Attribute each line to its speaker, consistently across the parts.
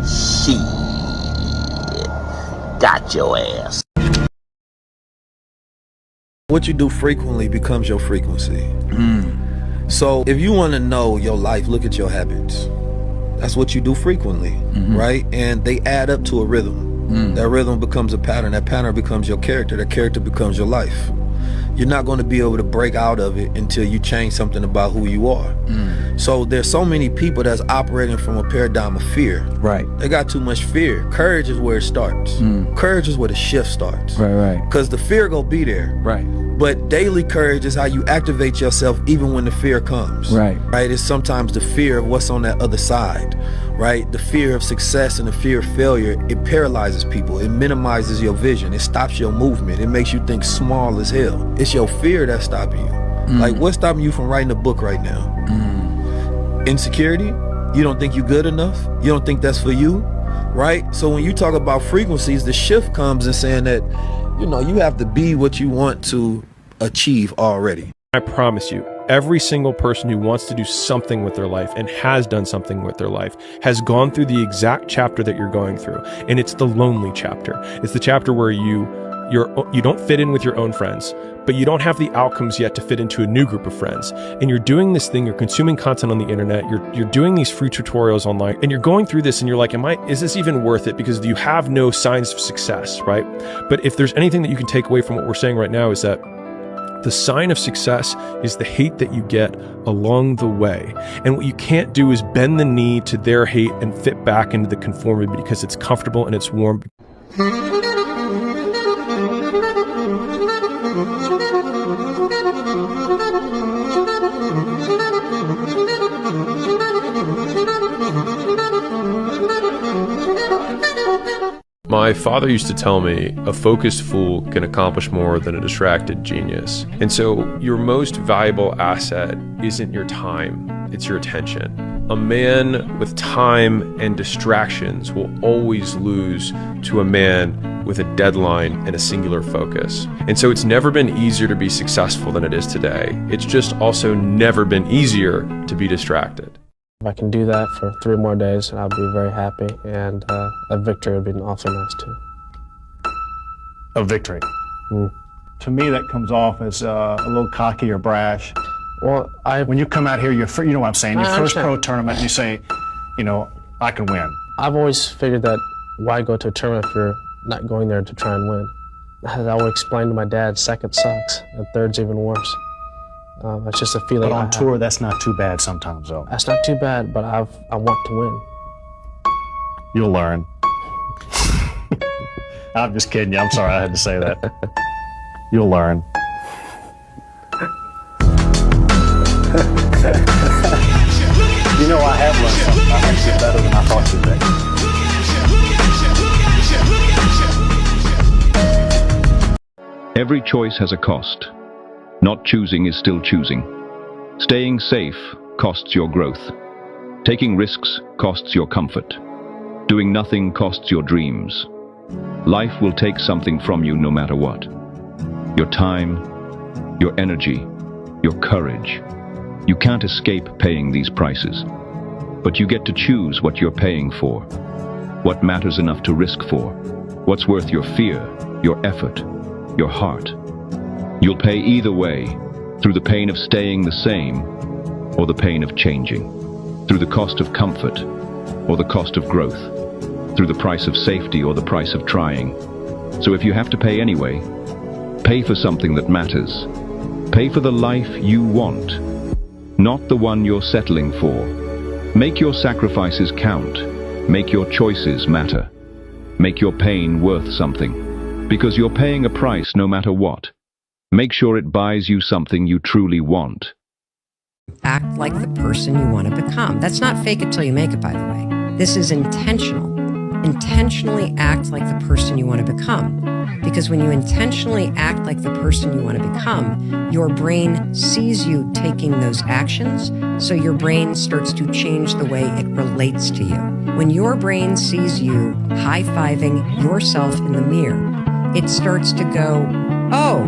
Speaker 1: Shit. Got your ass.
Speaker 2: What you do frequently becomes your frequency. So if you want to know your life, look at your habits. That's what you do frequently, right? And they add up to a rhythm. That rhythm becomes a pattern. That pattern becomes your character. That character becomes your life. You're not going to be able to break out of it until you change something about who you are. So there's so many people that's operating from a paradigm of fear.
Speaker 3: Right.
Speaker 2: They got too much fear. Courage is where it starts. Courage is where the shift starts.
Speaker 3: Right.
Speaker 2: Because the fear gonna be there.
Speaker 3: Right.
Speaker 2: But daily courage is how you activate yourself even when the fear comes.
Speaker 3: Right.
Speaker 2: It's sometimes the fear of what's on that other side, right? The fear of success and the fear of failure, it paralyzes people. It minimizes your vision. It stops your movement. It makes you think small as hell. It's your fear that's stopping you. Like, what's stopping you from writing a book right now? Insecurity? You don't think you're good enough? You don't think that's for you, right? So when you talk about frequencies, the shift comes in saying that, you have to be what you want to achieve already.
Speaker 4: I promise you, every single person who wants to do something with their life and has done something with their life has gone through the exact chapter that you're going through. And it's the lonely chapter. It's the chapter where you don't fit in with your own friends, but you don't have the outcomes yet to fit into a new group of friends. And you're doing this thing, you're consuming content on the internet, you're doing these free tutorials online, and you're going through this and you're like, is this even worth it? Because you have no signs of success, right? But if there's anything that you can take away from what we're saying right now, is that the sign of success is the hate that you get along the way. And what you can't do is bend the knee to their hate and fit back into the conformity because it's comfortable and it's warm. My father used to tell me, a focused fool can accomplish more than a distracted genius. And so your most valuable asset isn't your time, it's your attention. A man with time and distractions will always lose to a man with a deadline and a singular focus. And so it's never been easier to be successful than it is today. It's just also never been easier to be distracted.
Speaker 5: If I can do that for 3 more days, I'll be very happy, and a victory would be also nice too.
Speaker 6: A victory. To me, that comes off as a little cocky or brash.
Speaker 5: Well,
Speaker 6: when you come out here, you know what I'm saying, your first pro tournament, you say, I can win.
Speaker 5: I've always figured that why go to a tournament if you're not going there to try and win? As I always explained to my dad, second sucks, and third's even worse. It's just a feeling.
Speaker 6: But on tour, that's not too bad sometimes, though.
Speaker 5: That's not too bad, but I want to win.
Speaker 6: You'll learn. I'm just kidding you. I'm sorry I had to say that. You'll learn. I have learned something. I'm actually better than I thought you'd be.
Speaker 7: Every choice has a cost. Not choosing is still choosing. Staying safe costs your growth. Taking risks costs your comfort. Doing nothing costs your dreams. Life will take something from you no matter what. Your time, your energy, your courage. You can't escape paying these prices. But you get to choose what you're paying for. What matters enough to risk for. What's worth your fear, your effort, your heart. You'll pay either way, through the pain of staying the same, or the pain of changing, through the cost of comfort, or the cost of growth, through the price of safety or the price of trying. So if you have to pay anyway, pay for something that matters. Pay for the life you want, not the one you're settling for. Make your sacrifices count. Make your choices matter. Make your pain worth something, because you're paying a price no matter what. Make sure it buys you something you truly want.
Speaker 8: Act like the person you want to become. That's not fake it till you make it, by the way. This is intentional. Intentionally act like the person you want to become. Because when you intentionally act like the person you want to become, your brain sees you taking those actions, so your brain starts to change the way it relates to you. When your brain sees you high-fiving yourself in the mirror, it starts to go, oh,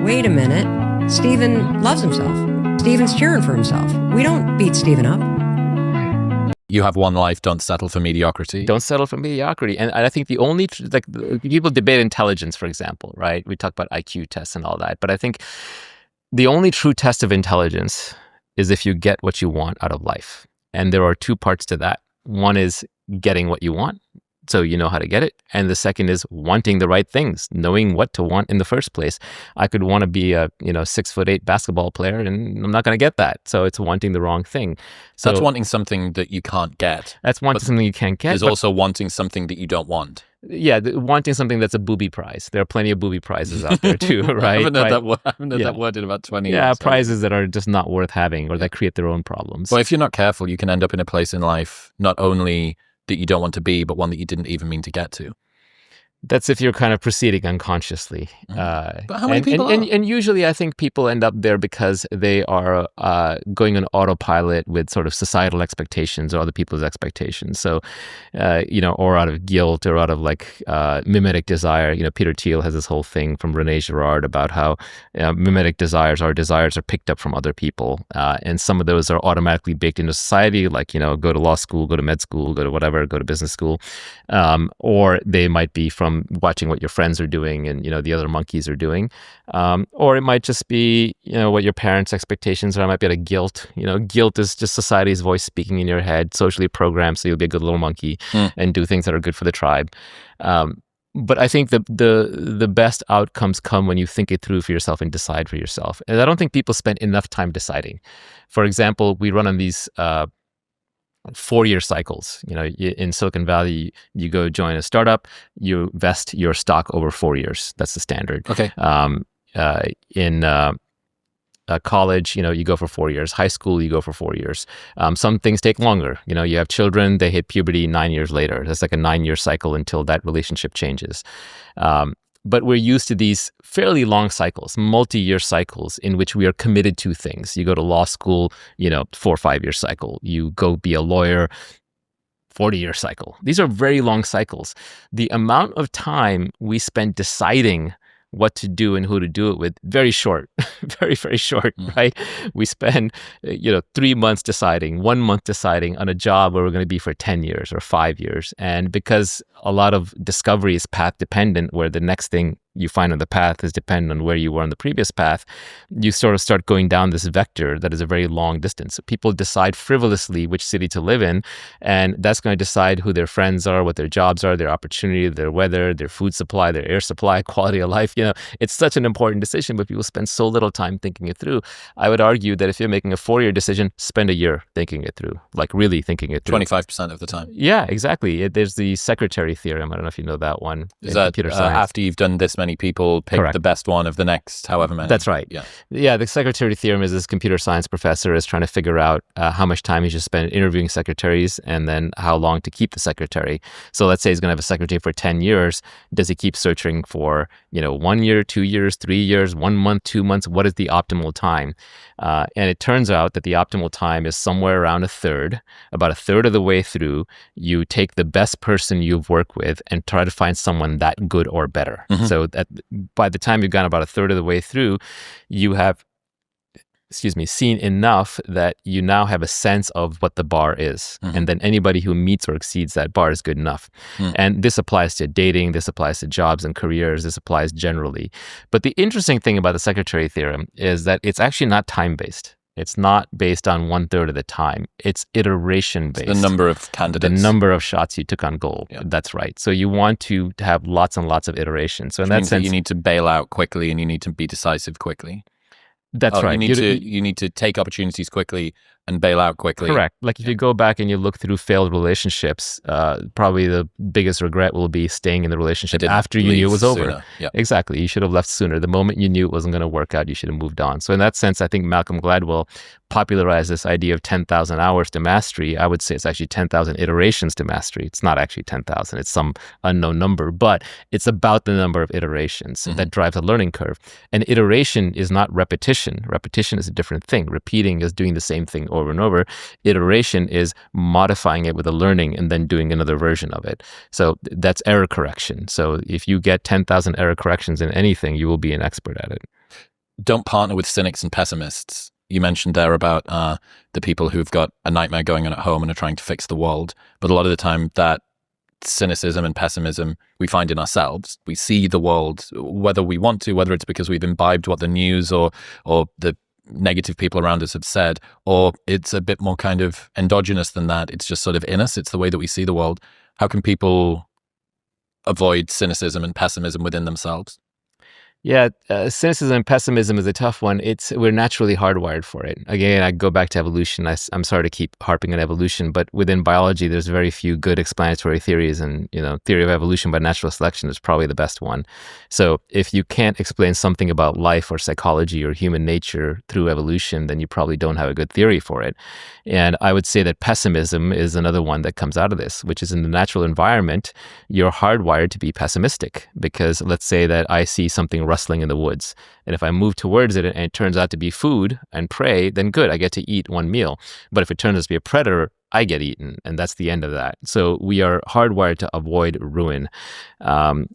Speaker 8: wait a minute, Steven loves himself. Steven's cheering for himself. We don't beat Steven up.
Speaker 1: You have one life, don't settle for mediocrity.
Speaker 3: Don't settle for mediocrity. And I think the only, people debate intelligence, for example, right? We talk about IQ tests and all that. But I think the only true test of intelligence is if you get what you want out of life. And there are two parts to that. One is getting what you want, so you know how to get it. And the second is wanting the right things, knowing what to want in the first place. I could want to be a 6'8" basketball player, and I'm not going to get that. So it's wanting the wrong thing. So
Speaker 1: that's wanting something that you can't get.
Speaker 3: That's wanting something you can't get.
Speaker 1: There's also wanting something that you don't want.
Speaker 3: Yeah, wanting something that's a booby prize. There are plenty of booby prizes out there too, right?
Speaker 1: I haven't heard that word in about 20 years.
Speaker 3: Yeah, prizes that are just not worth having, or that create their own problems.
Speaker 1: Well, if you're not careful, you can end up in a place in life not only that you don't want to be, but one that you didn't even mean to get to.
Speaker 3: That's if you're kind of proceeding unconsciously.
Speaker 1: But how many people are?
Speaker 3: And usually I think people end up there because they are going on autopilot with sort of societal expectations or other people's expectations. So, or out of guilt or out of mimetic desire. Peter Thiel has this whole thing from Rene Girard about how mimetic desires are picked up from other people. And some of those are automatically baked into society, go to law school, go to med school, go to whatever, go to business school. Or they might be from watching what your friends are doing and the other monkeys are doing, or it might just be what your parents' expectations are. It might be out of guilt. Guilt is just society's voice speaking in your head, socially programmed, so you'll be a good little monkey and do things that are good for the tribe. But I think the best outcomes come when you think it through for yourself and decide for yourself. And I don't think people spend enough time deciding. For example, we run on these 4-year cycles. In Silicon Valley, you go join a startup, you vest your stock over 4 years. That's the standard.
Speaker 1: Okay.
Speaker 3: In college, you go for 4 years. High school, you go for 4 years. Some things take longer. You have children, they hit puberty 9 years later. That's like a 9-year cycle until that relationship changes. But we're used to these fairly long cycles, multi-year cycles in which we are committed to things. You go to law school, 4 or 5 year cycle. You go be a lawyer, 40-year cycle. These are very long cycles. The amount of time we spend deciding what to do and who to do it with, very short, very, very short, right? We spend, 3 months deciding, 1 month deciding on a job where we're going to be for 10 years or 5 years. And because a lot of discovery is path dependent, where the next thing you find on the path is dependent on where you were on the previous path, you sort of start going down this vector that is a very long distance. So people decide frivolously which city to live in, and that's going to decide who their friends are, what their jobs are, their opportunity, their weather, their food supply, their air supply, quality of life. It's such an important decision, but people spend so little time thinking it through. I would argue that if you're making a 4-year decision, spend a year thinking it through, really thinking it through.
Speaker 1: 25% of the time.
Speaker 3: Yeah, exactly. There's the secretary theorem. I don't know if you know that one.
Speaker 1: Is that computer science. After you've done this many people, pick
Speaker 3: Correct.
Speaker 1: The best one of the next however many?
Speaker 3: That's right. Yeah, the secretary theorem is this computer science professor is trying to figure out how much time he should spend interviewing secretaries and then how long to keep the secretary. So let's say he's going to have a secretary for 10 years. Does he keep searching for, 1 year, 2 years, 3 years, 1 month, 2 months? What is the optimal time? And it turns out that the optimal time is somewhere around a third. About a third of the way through, you take the best person you've worked with and try to find someone that good or better. So that by the time you've gone about a third of the way through, you have seen enough that you now have a sense of what the bar is. And then anybody who meets or exceeds that bar is good enough. And this applies to dating, this applies to jobs and careers, this applies generally. But the interesting thing about the secretary theorem is that it's actually not time-based. It's not based on 1/3 of the time. It's iteration-based.
Speaker 1: The number of candidates.
Speaker 3: The number of shots you took on goal. Yeah. That's right. So you want to have lots and lots of iterations. So in that sense,
Speaker 1: you need to bail out quickly and you need to be decisive quickly.
Speaker 3: That's right.
Speaker 1: You need to take opportunities quickly and bail out quickly.
Speaker 3: Correct. Like if you go back and you look through failed relationships, probably the biggest regret will be staying in the relationship after you knew it was over.
Speaker 1: Yep.
Speaker 3: Exactly. You should have left sooner. The moment you knew it wasn't going to work out, you should have moved on. So in that sense, I think Malcolm Gladwell popularized this idea of 10,000 hours to mastery. I would say it's actually 10,000 iterations to mastery. It's not actually 10,000. It's some unknown number, but it's about the number of iterations that drives a learning curve. And iteration is not repetition. Repetition is a different thing. Repeating is doing the same thing over and over. Iteration is modifying it with a learning and then doing another version of it. So that's error correction. So if you get 10,000 error corrections in anything, you will be an expert at it.
Speaker 1: Don't partner with cynics and pessimists. you mentioned there about the people who've got a nightmare going on at home and are trying to fix the world. But a lot of the time that cynicism and pessimism we find in ourselves. We see the world, whether we want to, whether it's because we've imbibed what the news or the negative people around us have said, or it's a bit more kind of endogenous than that. It's just sort of in us. It's the way that we see the world. How can people avoid cynicism and pessimism within themselves?
Speaker 3: Yeah, cynicism and pessimism is a tough one. We're naturally hardwired for it. Again, I go back to evolution. I'm sorry to keep harping on evolution, but within biology, there's very few good explanatory theories, and theory of evolution by natural selection is probably the best one. So if you can't explain something about life or psychology or human nature through evolution, then you probably don't have a good theory for it. And I would say that pessimism is another one that comes out of this, which is in the natural environment, you're hardwired to be pessimistic, because let's say that I see something rustling in the woods, and if I move towards it and it turns out to be food and prey, then good, I get to eat one meal. But if it turns out to be a predator, I get eaten, and that's the end of that. So we are hardwired to avoid ruin, and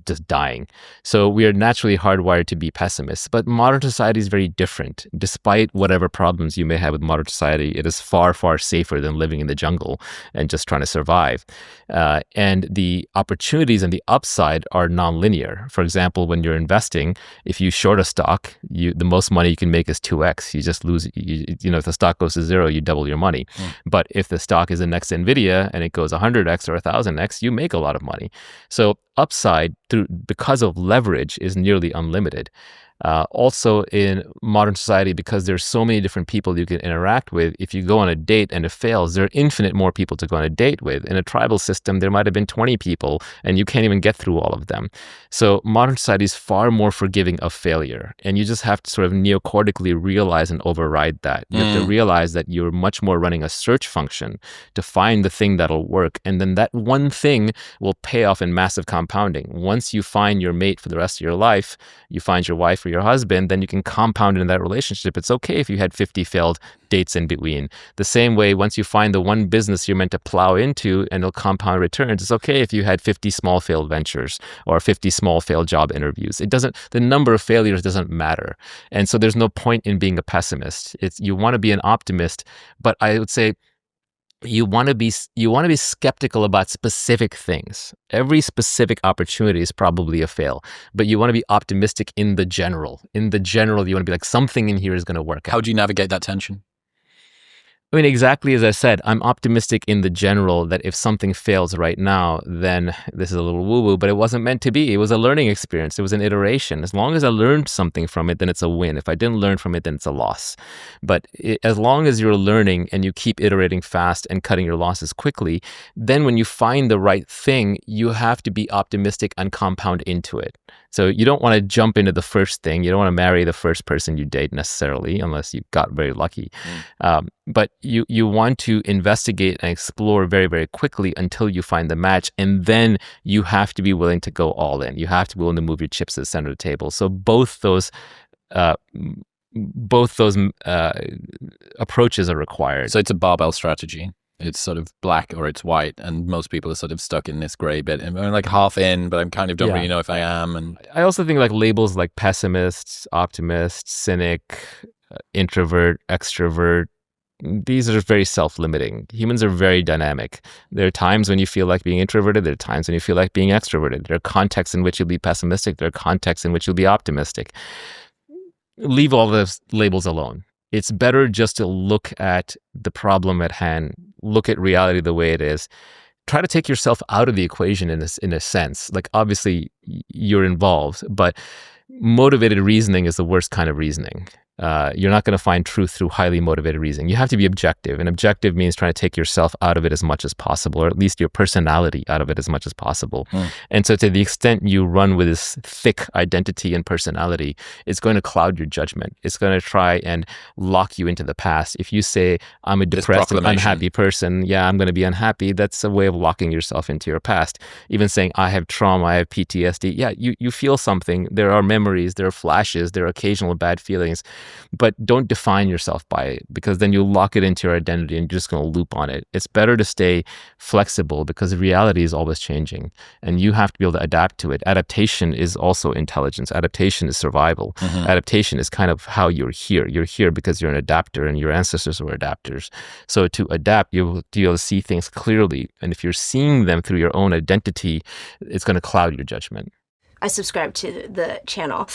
Speaker 3: just dying. So we are naturally hardwired to be pessimists. But modern society is very different. Despite whatever problems you may have with modern society, it is far, far safer than living in the jungle and just trying to survive. And the opportunities and the upside are nonlinear. For example, when you're investing, if you short a stock, the most money you can make is 2x. You just lose. If the stock goes to zero, you double your money. But if the stock is the next NVIDIA and it goes 100x or 1000x, you make a lot of money. So upside because of leverage is nearly unlimited. Also in modern society, because there's so many different people you can interact with, if you go on a date and it fails, there are infinite more people to go on a date with. In a tribal system, there might have been 20 people and you can't even get through all of them. So modern society is far more forgiving of failure. And you just have to sort of neocortically realize and override that. You have to realize that you're much more running a search function to find the thing that'll work. And then that one thing will pay off in massive compounding. Once you find your mate for the rest of your life, you find your wife or your husband, then you can compound in that relationship. It's okay if you had 50 failed dates in between. The same way, once you find the one business you're meant to plow into and it'll compound returns, it's okay if you had 50 small failed ventures or 50 small failed job interviews. The number of failures doesn't matter. And so there's no point in being a pessimist. You want to be an optimist, but I would say you want to be skeptical about specific things. Every specific opportunity is probably a fail, but you want to be optimistic in the general. In the general, you want to be like, something in here is going to work out.
Speaker 1: How do you navigate that tension?
Speaker 3: I mean, exactly as I said, I'm optimistic in the general that if something fails right now, then this is a little woo-woo, but it wasn't meant to be. It was a learning experience. It was an iteration. As long as I learned something from it, then it's a win. If I didn't learn from it, then it's a loss. But as long as you're learning and you keep iterating fast and cutting your losses quickly, then when you find the right thing, you have to be optimistic and compound into it. So you don't want to jump into the first thing. You don't want to marry the first person you date necessarily, unless you got very lucky. But you want to investigate and explore very, very quickly until you find the match. And then you have to be willing to go all in. You have to be willing to move your chips to the center of the table. So both those approaches are required.
Speaker 1: So it's a barbell strategy. It's sort of black or it's white, and most people are sort of stuck in this gray bit. I'm like half in, but I kind of don't really know if I am. And
Speaker 3: I also think like labels like pessimist, optimist, cynic, introvert, extrovert, these are very self-limiting. Humans are very dynamic. There are times when you feel like being introverted. There are times when you feel like being extroverted. There are contexts in which you'll be pessimistic. There are contexts in which you'll be optimistic. Leave all those labels alone. It's better just to look at the problem at hand, look at reality the way it is. Try to take yourself out of the equation in a sense. Like, obviously, you're involved, but motivated reasoning is the worst kind of reasoning. You're not going to find truth through highly motivated reasoning. You have to be objective, and objective means trying to take yourself out of it as much as possible, or at least your personality out of it as much as possible. And so to the extent you run with this thick identity and personality, it's going to cloud your judgment. It's going to try and lock you into the past. If you say, I'm a depressed and unhappy person, I'm going to be unhappy, that's a way of locking yourself into your past. Even saying, I have trauma, I have PTSD, you feel something. There are memories, there are flashes, there are occasional bad feelings. but don't define yourself by it, because then you lock it into your identity and you're just going to loop on it. It's better to stay flexible because reality is always changing and you have to be able to adapt to it. Adaptation is also intelligence. Adaptation is survival. Adaptation is kind of how you're here. You're here because you're an adapter and your ancestors were adapters. So to adapt, you'll be able to see things clearly. And if you're seeing them through your own identity, it's going to cloud your judgment.
Speaker 9: I subscribe to the channel.